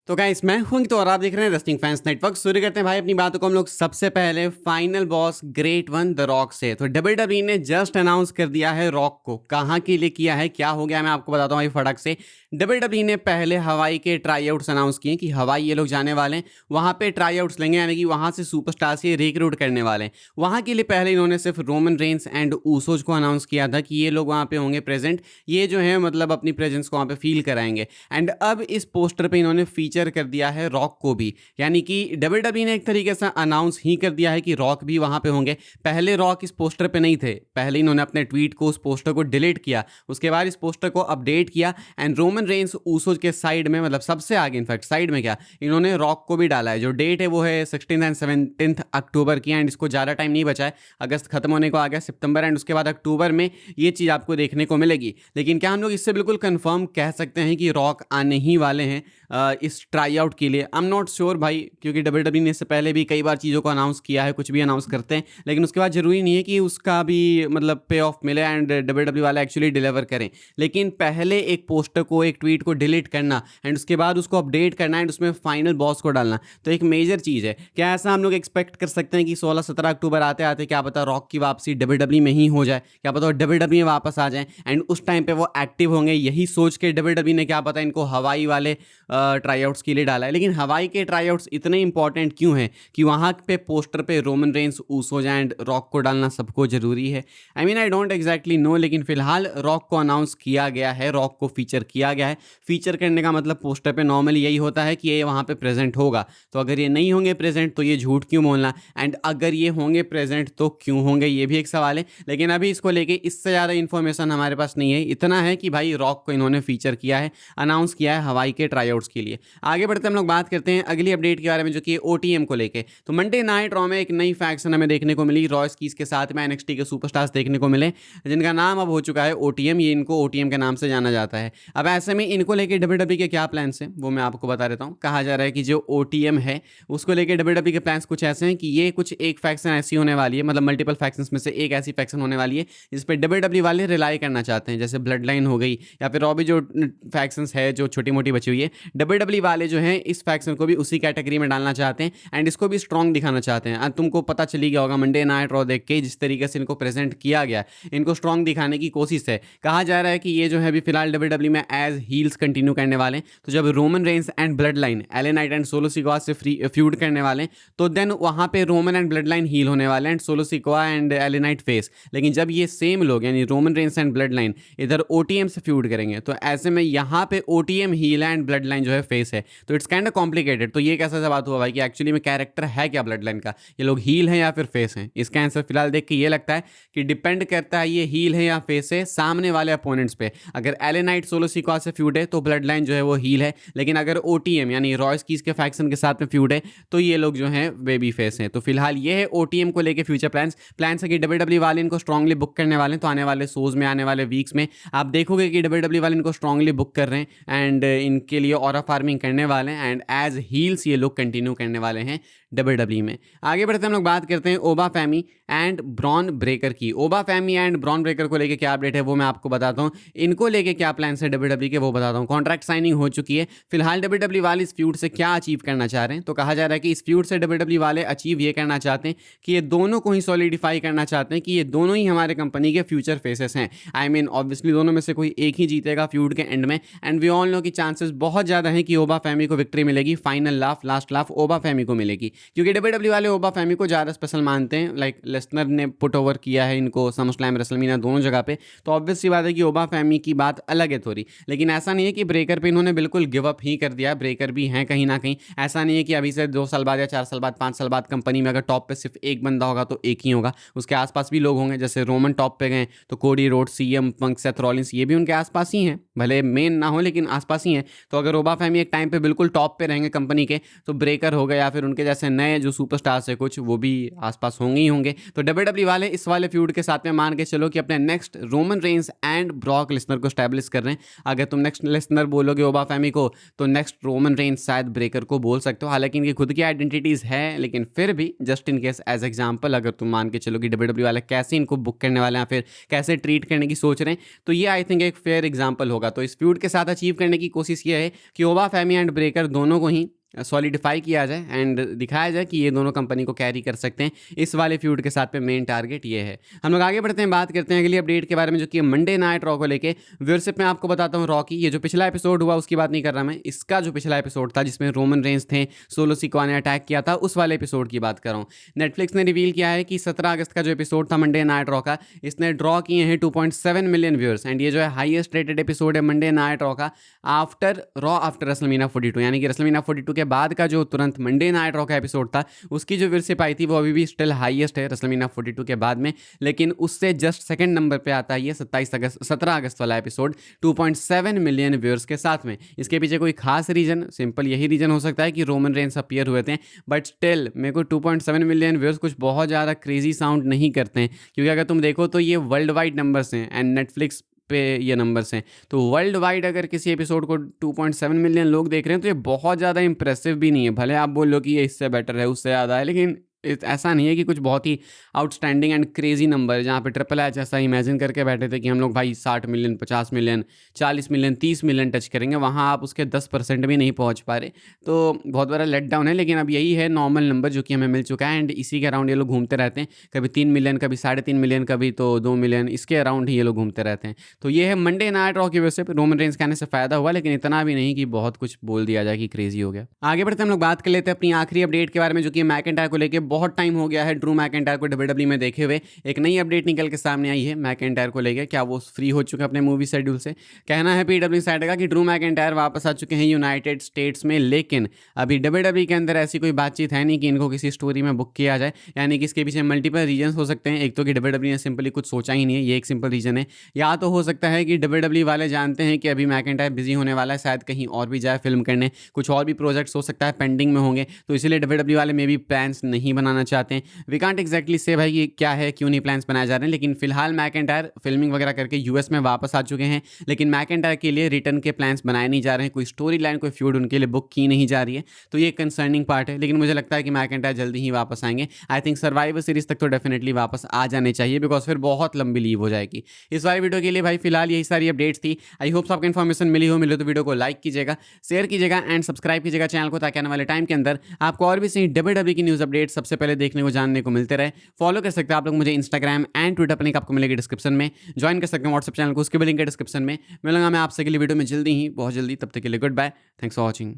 तो गाइस मैं हूं तो और आप देख रहे हैं रेस्लिंग फैंस नेटवर्क। शुरू करते हैं भाई अपनी बातों को हम लोग सबसे पहले final boss great one the rock से। तो डब्ल्यूडब्ल्यूई ने जस्ट अनाउंस कर दिया है रॉक को, कहां के लिए किया है, क्या हो गया, मैं आपको बताता हूं भाई फटक से। डब्ल्यूडब्ल्यूई ने पहले हवाई के ट्राई आउट्स अनाउंस किए कि हवाई ये लोग जाने वाले हैं, वहां पे ट्राई आउट्स लेंगे, यानी कि वहां से सुपरस्टार्स ये रिक्रूट करने वाले हैं। वहां के लिए पहले इन्होंने सिर्फ रोमन रेंस एंड ऊसोज को अनाउंस किया था कि ये लोग वहां पे होंगे प्रेजेंट, ये जो है मतलब अपनी प्रेजेंस को वहां पे फील कराएंगे। एंड अब इस पोस्टर पे इन्होंने फीचर कर दिया है रॉक को भी, यानी कि डब्ल्यूडब्ल्यूई ने एक तरीके से अनाउंस ही कर दिया है कि रॉक भी वहां पे होंगे। पहले रॉक इस पोस्टर पे नहीं थे, पहले इन्होंने अपने ट्वीट को उस पोस्टर को डिलीट किया, उसके बाद इस पोस्टर को अपडेट किया एंड रोमन रेंस ऊसोज के साइड में, मतलब सबसे आगे इनफैक्ट साइड में क्या, इन्होंने रॉक को भी डाला है। जो डेट है वो है 16 एंड 17 अक्टूबर की, एंड इसको ज़्यादा टाइम नहीं बचा है, अगस्त खत्म होने को आ गया, सितंबर एंड उसके बाद अक्टूबर में ये चीज़ आपको देखने को मिलेगी। लेकिन क्या हम लोग इससे बिल्कुल कंफर्म कह सकते हैं कि रॉक आने ही वाले हैं इस ट्राई आउट के लिए? आई एम नॉट श्योर भाई, क्योंकि डब्ल्यूडब्ल्यूई ने इससे पहले भी कई बार चीज़ों को अनाउंस किया है, कुछ भी अनाउंस करते हैं लेकिन उसके बाद जरूरी नहीं है कि उसका भी मतलब पे ऑफ मिले एंड डब्ल्यूडब्ल्यूई वाले एक्चुअली डिलीवर करें। लेकिन पहले एक पोस्टर को, एक ट्वीट को डिलीट करना एंड उसके बाद उसको अपडेट करना एंड उसमें फाइनल बॉस को डालना, तो एक मेजर चीज़ है। क्या ऐसा हम लोग एक्सपेक्ट कर सकते हैं कि 16-17 अक्टूबर आते आते क्या पता रॉक की वापसी डब्ल्यूडब्ल्यूई में ही हो जाए, क्या पता डब्ल्यूडब्ल्यूई में वापस आ जाए एंड उस टाइम पे वो एक्टिव होंगे? यही सोच के डब्ल्यूडब्ल्यूई ने क्या पता इनको हवाई वाले ट्राई आउट्स के लिए डाला है। लेकिन हवाई के ट्राई आउट्स इतने इंपॉर्टेंट क्यों हैं कि वहाँ पे पोस्टर पे Roman Reigns, Usos and rock को डालना सबको ज़रूरी है? आई डोंट एग्जैक्टली नो, लेकिन फिलहाल रॉक को अनाउंस किया गया है, रॉक को फीचर किया गया है। फीचर करने का मतलब पोस्टर पे नॉर्मली यही होता है कि ये वहाँ पे प्रेजेंट होगा, तो अगर ये नहीं होंगे प्रेजेंट तो ये झूठ क्यों बोलना, एंड अगर ये होंगे प्रेजेंट तो क्यों होंगे, ये भी एक सवाल है। लेकिन अभी इसको लेके इससे ज़्यादा इन्फॉर्मेशन हमारे पास नहीं है, इतना है कि भाई रॉक को इन्होंने फीचर किया है, अनाउंस किया है हवाई के ट्राई आउट्स के लिए। आगे बढ़ते हम लोग बात करते हैं अगली अपडेट के बारे में, जो कि ओटीएम को लेके। तो मंडे नाइट रॉ में एक नई फैक्शन हमें देखने को मिली, रॉ स्कीज के साथ में एनएक्सटी के सुपरस्टार्स देखने को मिले, जिनका नाम अब हो चुका है ओटीएम। ये इनको ओटीएम के नाम से जाना जाता है। अब ऐसे में इनको लेके डब्ल्यूडब्ल्यूई के क्या प्लान्स हैं वो मैं आपको बता देता हूँ। कहा जा रहा है कि जो ओटीएम है उसको लेके डब्ल्यूडब्ल्यूई के प्लान्स कुछ ऐसे हैं कि ये कुछ एक फैक्शन ऐसी होने वाली है, मतलब मल्टीपल फैक्शंस में से एक ऐसी फैक्शन होने वाली है जिस पे डब्ल्यूडब्ल्यूई वाले रिलाई करना चाहते हैं, जैसे ब्लड लाइन हो गई या फिर और भी जो फैक्शंस है जो छोटी मोटी बची हुई है, डब्ल्यूडब्ल्यूई वाले जो हैं इस फैक्शन को भी उसी कैटेगरी में डालना चाहते हैं एंड इसको भी स्ट्रॉन्ग दिखाना चाहते हैं। तुमको पता चली गया होगा मंडे नाइट रॉ देख के जिस तरीके से इनको प्रेजेंट किया गया, इनको स्ट्रॉन्ग दिखाने की कोशिश है। कहा जा रहा है कि ये जो है अभी फिलहाल डब्ल्यूडब्ल्यूई में एज हील्स कंटिन्यू करने वाले हैं, तो जब Roman Reigns and Bloodline LA Knight and Solo Sikoa से फ्यूड करने वाले हैं तो देन वहाँ पे Roman and Bloodline heel होने वाले हैं and Solo Sikoa and LA Knight face. लेकिन जब ये सेम लोग यानी Roman Reigns and Bloodline इधर ओटीएम से फ्यूड करेंगे तो ऐसे में यहाँ पे OTM heel and Bloodline जो है फेस है, तो इट्स काइंड ऑफ कॉम्प्लिकेटेड। तो ये कैसा सा बात हुआ भाई कि एक्चुअली में कैरेक्टर है क्या ब्लड लाइन का, ये लोग हील हैं या फिर फेस हैं? इसका आंसर फिलहाल देख के ये लगता है कि डिपेंड करता है ये हील है या फेस है सामने वाले अपोनेंट्स पे। अगर एले नाइट सोलो सिकोआ से फ्यूड है तो ब्लड लाइन जो है वो हील है, लेकिन अगर ओटीएम यानी रॉयस कीज के फैक्शन के साथ में फ्यूड है तो ये लोग जो हैं बेबी फेस हैं। तो फिलहाल ये है ओटीएम को लेके फ्यूचर प्लान्स है कि डब्ल्यूडब्ल्यूई वाले इनको स्ट्रांगली बुक करने वाले हैं। तो आने वाले शोज में, आने वाले वीक्स में आप देखोगे कि डब्ल्यूडब्ल्यूई वाले इनको स्ट्रांगली बुक कर रहे हैं एंड इनके लिए ऑरा फार्मिंग करने वाले हैं एंड एज हील्स ये लोग कंटिन्यू करने वाले हैं डब्ल्यूडब्ल्यूई में। आगे बढ़ते हम लोग बात करते हैं ओबा फैमी एंड ब्रॉन ब्रेकर की। ओबा फैमी एंड ब्रॉन ब्रेकर को लेके क्या अपडेट है वो मैं आपको बताता हूँ। इनको लेके क्या प्लान्स है डब्ल्यूडब्ल्यूई के वो बताता हूँ। कॉन्ट्रैक्ट साइनिंग हो चुकी है। फिलहाल डब्ल्यूडब्ल्यूई वाले इस फ्यूड से क्या अचीव करना चाह रहे हैं, तो कहा जा रहा है कि इस फ्यूड से डब्ल्यूडब्ल्यूई वाले अचीव ये करना चाहते हैं कि ये दोनों को ही सॉलिडिफाई करना चाहते हैं कि ये दोनों ही हमारे कंपनी के फ्यूचर फेसेस हैं। ऑब्वियसली दोनों में से कोई एक ही जीतेगा फ्यूड के एंड में एंड वी ऑल नो कि चांसेस बहुत ज़्यादा हैं कि ओबा फैमी को विक्ट्री मिलेगी, फाइनल लाफ, लास्ट लाफ ओबा फैमी को मिलेगी, क्योंकि डब्ल्यूडब्ल्यूई वाले ओबा फैमी को ज़्यादा स्पेशल मानते हैं। लाइक लेसनर ने पुट ओवर किया है इनको समरस्लैम, रेसलमेनिया दोनों जगह पे, तो ऑब्वियस सी बात है कि ओबा फैमी की बात अलग है थोड़ी। लेकिन ऐसा नहीं है कि ब्रेकर पे इन्होंने बिल्कुल गिव अप ही कर दिया, ब्रेकर भी हैं कहीं ना कहीं। ऐसा नहीं है कि अभी से 2 साल बाद या 4 साल बाद, 5 साल बाद कंपनी में अगर टॉप पे सिर्फ एक बंदा होगा तो एक ही होगा, उसके आसपास भी लोग होंगे। जैसे रोमन टॉप पे गए तो कोडी road, CM Punk, Seth Rollins ये भी उनके आसपास ही हैं, भले मेन ना हो लेकिन आसपास ही हैं। तो अगर ओबा फैमी एक टाइम पे बिल्कुल टॉप पे रहेंगे कंपनी के तो ब्रेकर हो गए या फिर उनके जैसे नए जो सुपरस्टार्स है कुछ वो भी आसपास होंगे ही होंगे। तो डब्ल्यूडब्ल्यूई वाले इस वाले फ्यूड के साथ में मान के चलो कि अपने next Roman Reigns and Brock Lesnar को स्टैब्लिश कर रहे हैं। अगर तुम नेक्स्ट लेसनर बोलोगे ओबा फैमी को तो नेक्स्ट रोमन रेंस शायद ब्रेकर को बोल सकते हो। हालांकि इनकी खुद की आइडेंटिटीज है, लेकिन फिर भी just in case as example अगर तुम मान के चलो कि डब्ल्यूडब्ल्यूई वाले कैसे इनको बुक करने वाले हैं, फिर कैसे ट्रीट करने की सोच रहे हैं, तो ये आई थिंक एक फेयर एग्जाम्पल होगा। तो इस फ्यूड के साथ अचीव करने की कोशिश ये है कि ओबा फैमी एंड ब्रेकर दोनों को ही सॉलिडिफाई किया जाए एंड दिखाया जाए कि ये दोनों कंपनी को कैरी कर सकते हैं इस वाले फ्यूड के साथ पे मेन टारगेट ये है। हम लोग आगे बढ़ते हैं, बात करते हैं अगली अपडेट के बारे में जो कि मंडे नाइट रॉ को लेके। व्यूअरशिप में आपको बताता हूँ रॉ की, ये जो पिछला एपिसोड हुआ उसकी बात नहीं कर रहा मैं, इसका जो पिछला एपिसोड था जिसमें रोमन रेंस थे, सोलो सिकोआ ने अटैक किया था, उस वाले एपिसोड की बात कर रहा हूँ। नेटफ्लिक्स ने रिवील किया है कि 17 अगस्त का जो एपिसोड था मंडे नाइट रॉ का, इसने ड्रॉ किए हैं 2.7 मिलियन व्यूअर्स एंड ये जो है हाईएस्ट रेटेड एपिसोड है मंडे नाइट रॉ का आफ्टर रेसलमेनिया 42, यानी कि रेसलमेनिया 42 के बाद का जो तुरंत मंडे नाइट रॉ का एपिसोड था उसकी जो व्यूअरशिप आई थी वो अभी भी स्टिल हाईएस्ट है रेसलमेनिया 42 के बाद में, लेकिन उससे जस्ट सेकंड नंबर पे आता है ये 17 अगस्त वाला एपिसोड 2.7 मिलियन व्यूअर्स के साथ में। इसके पीछे कोई खास रीजन, सिंपल यही रीजन हो सकता है कि रोमन रेंस अपीयर हुए थे, बट स्टिल मेरे को 2.7 मिलियन व्यूअर्स कुछ बहुत ज़्यादा क्रेजी साउंड नहीं करते हैं, क्योंकि अगर तुम देखो तो ये वर्ल्ड वाइड नंबर्स हैं एंड नेटफ्लिक्स पे ये नंबर्स हैं, तो वर्ल्ड वाइड अगर किसी एपिसोड को 2.7 मिलियन लोग देख रहे हैं तो ये बहुत ज़्यादा इंप्रेसिव भी नहीं है। भले आप बोल लो कि ये इससे बेटर है, उससे ज़्यादा है, लेकिन ऐसा नहीं है कि कुछ बहुत ही आउटस्टैंडिंग एंड क्रेजी नंबर है जहाँ पे ट्रिपल एच ऐसा इमेजिन करके बैठे थे कि हम लोग भाई 60 million 50 million 40 million 30 million touch करेंगे, वहाँ आप उसके 10% भी नहीं पहुँच पा रहे, तो बहुत बड़ा लेट डाउन है। लेकिन अब यही है नॉर्मल नंबर जो कि हमें मिल चुका है एंड इसी के अराउंड ये लोग घूमते रहते हैं, कभी 3 मिलियन, कभी 3.5 मिलियन, कभी तो 2 मिलियन, इसके अराउंड ही ये लोग घूमते रहते हैं। तो ये है मंडे नाइट रॉ की वजह से रोमन रेंस के आने से फ़ायदा हुआ, लेकिन इतना भी नहीं कि बहुत कुछ बोल दिया जाए कि क्रेजी हो गया। आगे बढ़ते हम लोग बात कर लेते हैं अपनी आखिरी अपडेट के बारे में जो कि मैकइंटायर को लेकर बहुत टाइम हो गया है ड्रू मैकइंटायर को डब्ल्यूडब्ल्यूई में देखे हुए। एक नई अपडेट निकल के सामने आई है मैकइंटायर को लेकर, क्या वो फ्री हो चुके हैं अपने मूवी शेड्यूल से। कहना है पीडब्ल्यू साइड का कि ड्रू मैकइंटायर वापस आ चुके हैं यूनाइटेड स्टेट्स में, लेकिन अभी डब्ल्यूडब्ल्यूई के अंदर ऐसी कोई बातचीत है नहीं कि इनको किसी स्टोरी में बुक किया जाए, यानी कि इसके पीछे मल्टीपल रीजन हो सकते हैं। एक तो कि डब्ल्यूडब्ल्यूई ने सिंपली कुछ सोचा ही नहीं है, ये एक सिंपल रीजन है, या तो हो सकता है कि डब्ल्यूडब्ल्यूई वाले जानते हैं कि अभी मैकइंटायर बिजी होने वाला है, शायद कहीं और भी जाए फिल्म करने, कुछ और भी प्रोजेक्ट्स हो सकता है पेंडिंग में होंगे, तो इसलिए डब्ल्यूडब्ल्यूई वाले मे भी प्लान्स नहीं बनाना चाहते हैं। वी कांट एग्जैक्टली से भाई ये क्या है, क्यों नहीं प्लान्स बनाए जा रहे हैं, लेकिन फिलहाल मैकइंटायर फिल्मिंग वगैरह करके यूएस में वापस आ चुके हैं, लेकिन मैकइंटायर के लिए रिटर्न के प्लान्स बनाए नहीं जा रहे हैं, कोई स्टोरी लाइन, कोई फ्यूड उनके लिए बुक की नहीं जा रही है, तो ये कंसर्निंग पार्ट है। लेकिन मुझे लगता है कि मैकइंटायर जल्दी ही वापस आएंगे। आई थिंक सर्वाइवर सीरीज तक तो डेफिनेटली वापस आ जाने चाहिए, बिकॉज फिर बहुत लंबी लीव हो जाएगी। इस वाली वीडियो के लिए भाई फिलहाल यही सारी अपडेट्स थी। आई होप आपको इन्फॉर्मेशन मिली तो वीडियो को लाइक कीजिएगा, शेयर कीजिएगा एंड सब्सक्राइब कीजिएगा चैनल को, ताकि आने वाले टाइम के अंदर आपको और भी सही डब्ल्यूडब्ल्यूई की न्यूज़ अपडेट सबसे पहले देखने को जानने को मिलते रहे। फॉलो कर सकते हैं आप लोग मुझे इंस्टाग्राम एंड ट्विटर पर, लिंक आपको मिलेगी डिस्क्रिप्शन में। ज्वाइन कर सकते हैं व्हाट्सएप चैनल को, उसके भी लिंक है डिस्क्रिप्शन में। मिलूंगा मैं आपसे अगली वीडियो में जल्दी ही, बहुत जल्दी। तब तक के लिए goodbye, thanks for watching.